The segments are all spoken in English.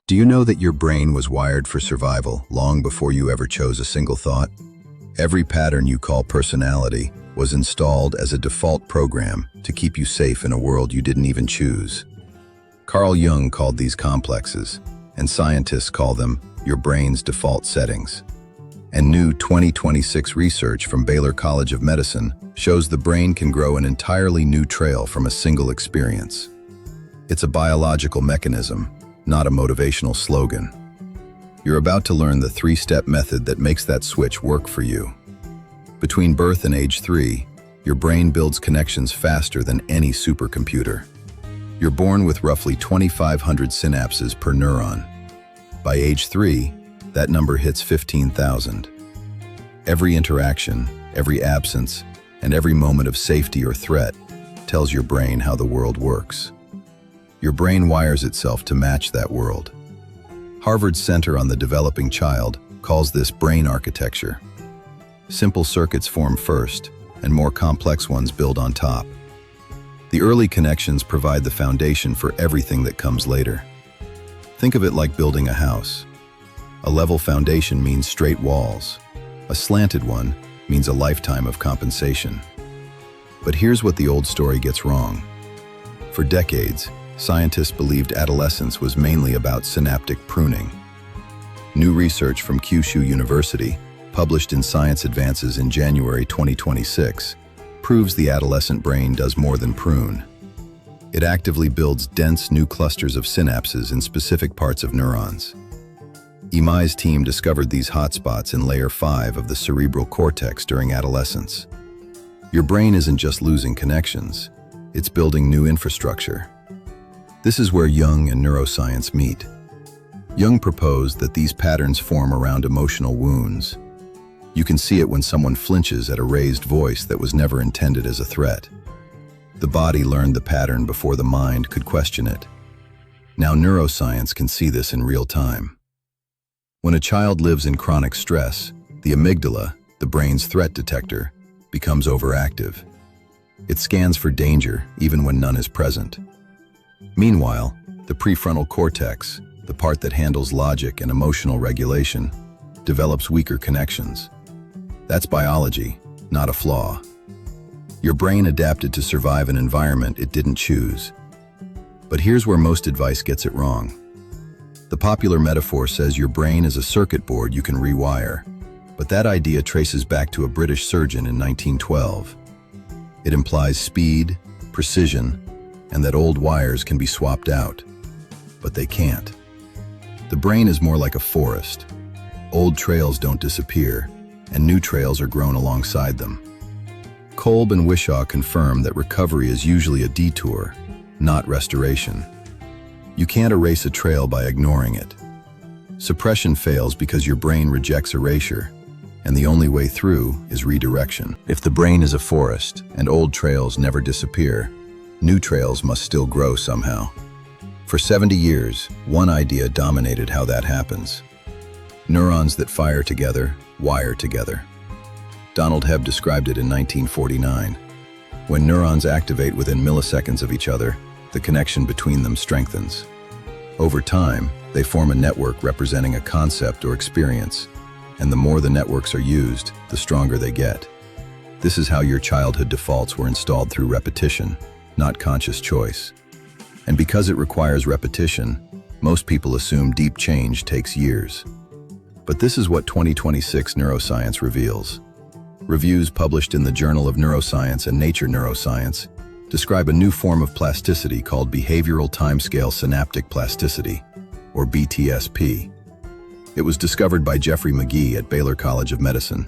Do you know that your brain was wired for survival long before you ever chose a single thought? Every pattern you call personality was installed as a default program to keep you safe in a world you didn't even choose. Carl Jung called these complexes, and scientists call them your brain's default settings. And new 2026 research from Baylor College of Medicine shows the brain can grow an entirely new trail from a single experience. It's a biological mechanism, not a motivational slogan. You're about to learn the three-step method that makes that switch work for you. Between birth and age 3, your brain builds connections faster than any supercomputer. You're born with roughly 2,500 synapses per neuron. By age 3, that number hits 15,000. Every interaction, every absence, and every moment of safety or threat tells your brain how the world works. Your brain wires itself to match that world. Harvard's Center on the Developing Child calls this brain architecture. Simple circuits form first, and more complex ones build on top. The early connections provide the foundation for everything that comes later. Think of it like building a house. A level foundation means straight walls. A slanted one means a lifetime of compensation. But here's what the old story gets wrong. For decades, scientists believed adolescence was mainly about synaptic pruning. New research from Kyushu University, published in Science Advances in January 2026, proves the adolescent brain does more than prune. It actively builds dense new clusters of synapses in specific parts of neurons. Imai's team discovered these hotspots in layer 5 of the cerebral cortex during adolescence. Your brain isn't just losing connections, it's building new infrastructure. This is where Jung and neuroscience meet. Jung proposed that these patterns form around emotional wounds. You can see it when someone flinches at a raised voice that was never intended as a threat. The body learned the pattern before the mind could question it. Now neuroscience can see this in real time. When a child lives in chronic stress, the amygdala, the brain's threat detector, becomes overactive. It scans for danger even when none is present. Meanwhile, the prefrontal cortex, the part that handles logic and emotional regulation, develops weaker connections. That's biology, not a flaw. Your brain adapted to survive an environment it didn't choose. But here's where most advice gets it wrong. The popular metaphor says your brain is a circuit board you can rewire, but that idea traces back to a British surgeon in 1912. It implies speed, precision, and that old wires can be swapped out. But they can't. The brain is more like a forest. Old trails don't disappear, and new trails are grown alongside them. Kolb and Wishaw confirm that recovery is usually a detour, not restoration. You can't erase a trail by ignoring it. Suppression fails because your brain rejects erasure, and the only way through is redirection. If the brain is a forest and old trails never disappear, new trails must still grow somehow. For 70 years, one idea dominated how that happens. Neurons that fire together, wire together. Donald Hebb described it in 1949. When neurons activate within milliseconds of each other, the connection between them strengthens. Over time, they form a network representing a concept or experience, and the more the networks are used, the stronger they get. This is how your childhood defaults were installed through repetition, not conscious choice. And because it requires repetition, most people assume deep change takes years. But this is what 2026 neuroscience reveals. Reviews published in the Journal of Neuroscience and Nature Neuroscience describe a new form of plasticity called behavioral timescale synaptic plasticity, or BTSP. It was discovered by Jeffrey McGee at Baylor College of Medicine.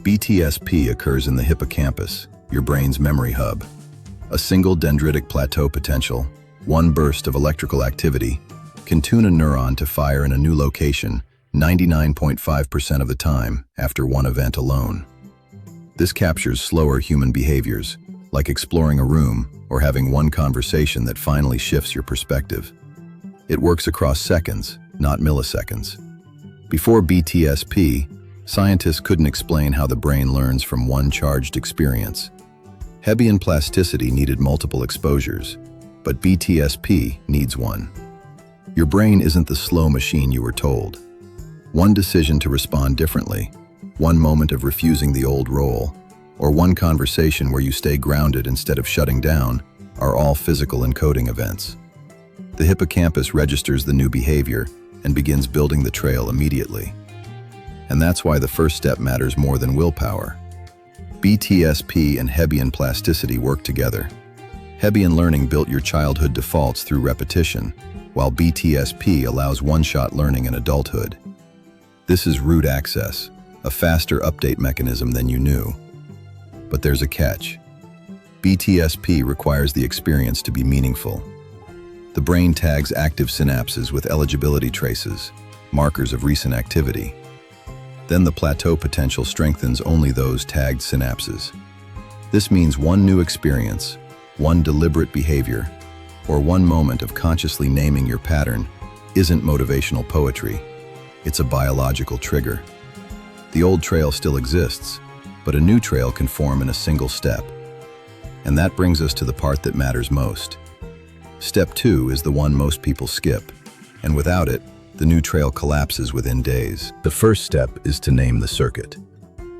BTSP occurs in the hippocampus, your brain's memory hub. A single dendritic plateau potential, one burst of electrical activity, can tune a neuron to fire in a new location 99.5% of the time after one event alone. This captures slower human behaviors, like exploring a room or having one conversation that finally shifts your perspective. It works across seconds, not milliseconds. Before BTSP, scientists couldn't explain how the brain learns from one charged experience. Hebbian plasticity needed multiple exposures, but BTSP needs one. Your brain isn't the slow machine you were told. One decision to respond differently, one moment of refusing the old role, or one conversation where you stay grounded instead of shutting down, are all physical encoding events. The hippocampus registers the new behavior and begins building the trail immediately. And that's why the first step matters more than willpower. BTSP and Hebbian plasticity work together. Hebbian learning built your childhood defaults through repetition, while BTSP allows one-shot learning in adulthood. This is root access, a faster update mechanism than you knew. But there's a catch. BTSP requires the experience to be meaningful. The brain tags active synapses with eligibility traces, markers of recent activity. Then the plateau potential strengthens only those tagged synapses. This means one new experience, one deliberate behavior, or one moment of consciously naming your pattern isn't motivational poetry. It's a biological trigger. The old trail still exists, but a new trail can form in a single step. And that brings us to the part that matters most. Step 2 is the one most people skip, and without it, the new trail collapses within days. The first step is to name the circuit.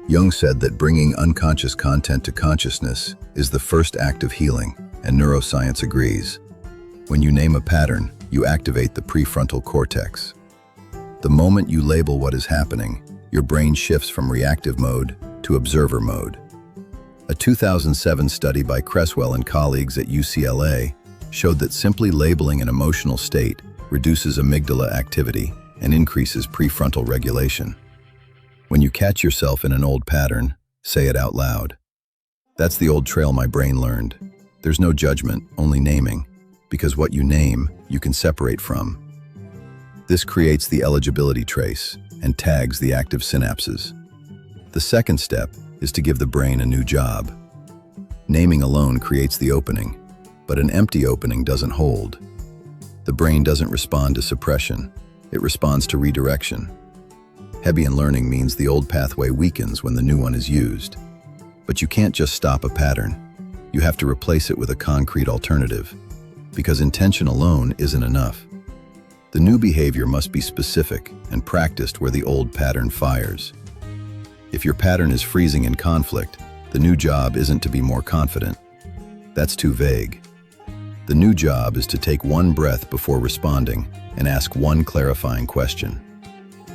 Jung said that bringing unconscious content to consciousness is the first act of healing, and neuroscience agrees. When you name a pattern, you activate the prefrontal cortex. The moment you label what is happening, your brain shifts from reactive mode to observer mode. A 2007 study by Cresswell and colleagues at UCLA showed that simply labeling an emotional state reduces amygdala activity and increases prefrontal regulation. When you catch yourself in an old pattern, say it out loud. That's the old trail my brain learned. There's no judgment, only naming, because what you name, you can separate from. This creates the eligibility trace and tags the active synapses. The second step is to give the brain a new job. Naming alone creates the opening, but an empty opening doesn't hold. The brain doesn't respond to suppression, it responds to redirection. Hebbian learning means the old pathway weakens when the new one is used. But you can't just stop a pattern. You have to replace it with a concrete alternative, because intention alone isn't enough. The new behavior must be specific and practiced where the old pattern fires. If your pattern is freezing in conflict, the new job isn't to be more confident. That's too vague. The new job is to take one breath before responding and ask one clarifying question.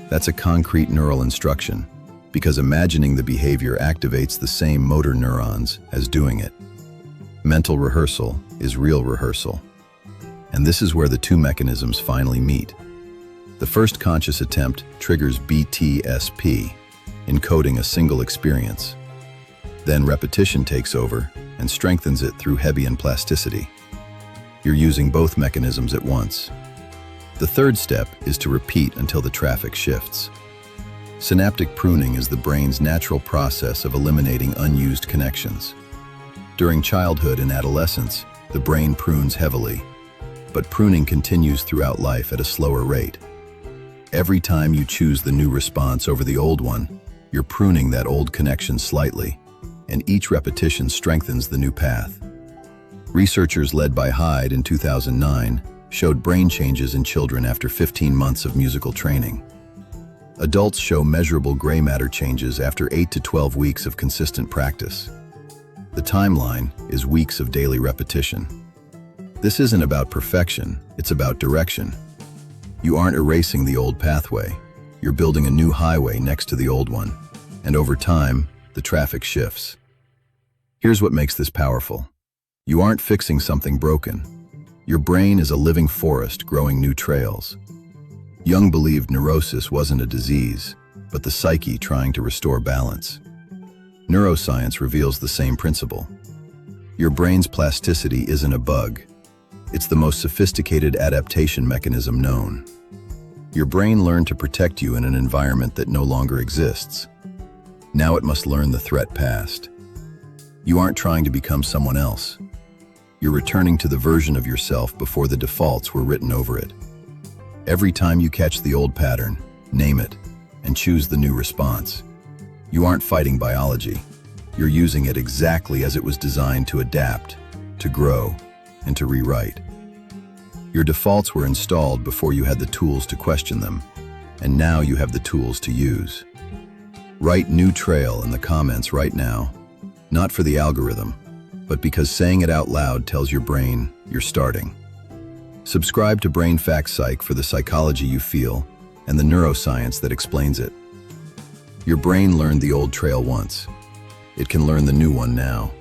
That's a concrete neural instruction, because imagining the behavior activates the same motor neurons as doing it. Mental rehearsal is real rehearsal. And this is where the two mechanisms finally meet. The first conscious attempt triggers BTSP, encoding a single experience. Then repetition takes over and strengthens it through Hebbian plasticity. You're using both mechanisms at once. The third step is to repeat until the traffic shifts. Synaptic pruning is the brain's natural process of eliminating unused connections. During childhood and adolescence, the brain prunes heavily, but pruning continues throughout life at a slower rate. Every time you choose the new response over the old one, you're pruning that old connection slightly, and each repetition strengthens the new path. Researchers led by Hyde in 2009 showed brain changes in children after 15 months of musical training. Adults show measurable gray matter changes after 8 to 12 weeks of consistent practice. The timeline is weeks of daily repetition. This isn't about perfection, it's about direction. You aren't erasing the old pathway, you're building a new highway next to the old one, and over time, the traffic shifts. Here's what makes this powerful. You aren't fixing something broken. Your brain is a living forest growing new trails. Jung believed neurosis wasn't a disease, but the psyche trying to restore balance. Neuroscience reveals the same principle. Your brain's plasticity isn't a bug. It's the most sophisticated adaptation mechanism known. Your brain learned to protect you in an environment that no longer exists. Now it must learn the threat past. You aren't trying to become someone else. You're returning to the version of yourself before the defaults were written over it. Every time you catch the old pattern, name it, and choose the new response. You aren't fighting biology. You're using it exactly as it was designed to adapt, to grow, and to rewrite. Your defaults were installed before you had the tools to question them, and now you have the tools to use. Write new trail in the comments right now, not for the algorithm, but because saying it out loud tells your brain you're starting. Subscribe to BrainFactPsych for the psychology you feel and the neuroscience that explains it. Your brain learned the old trail once. It can learn the new one now.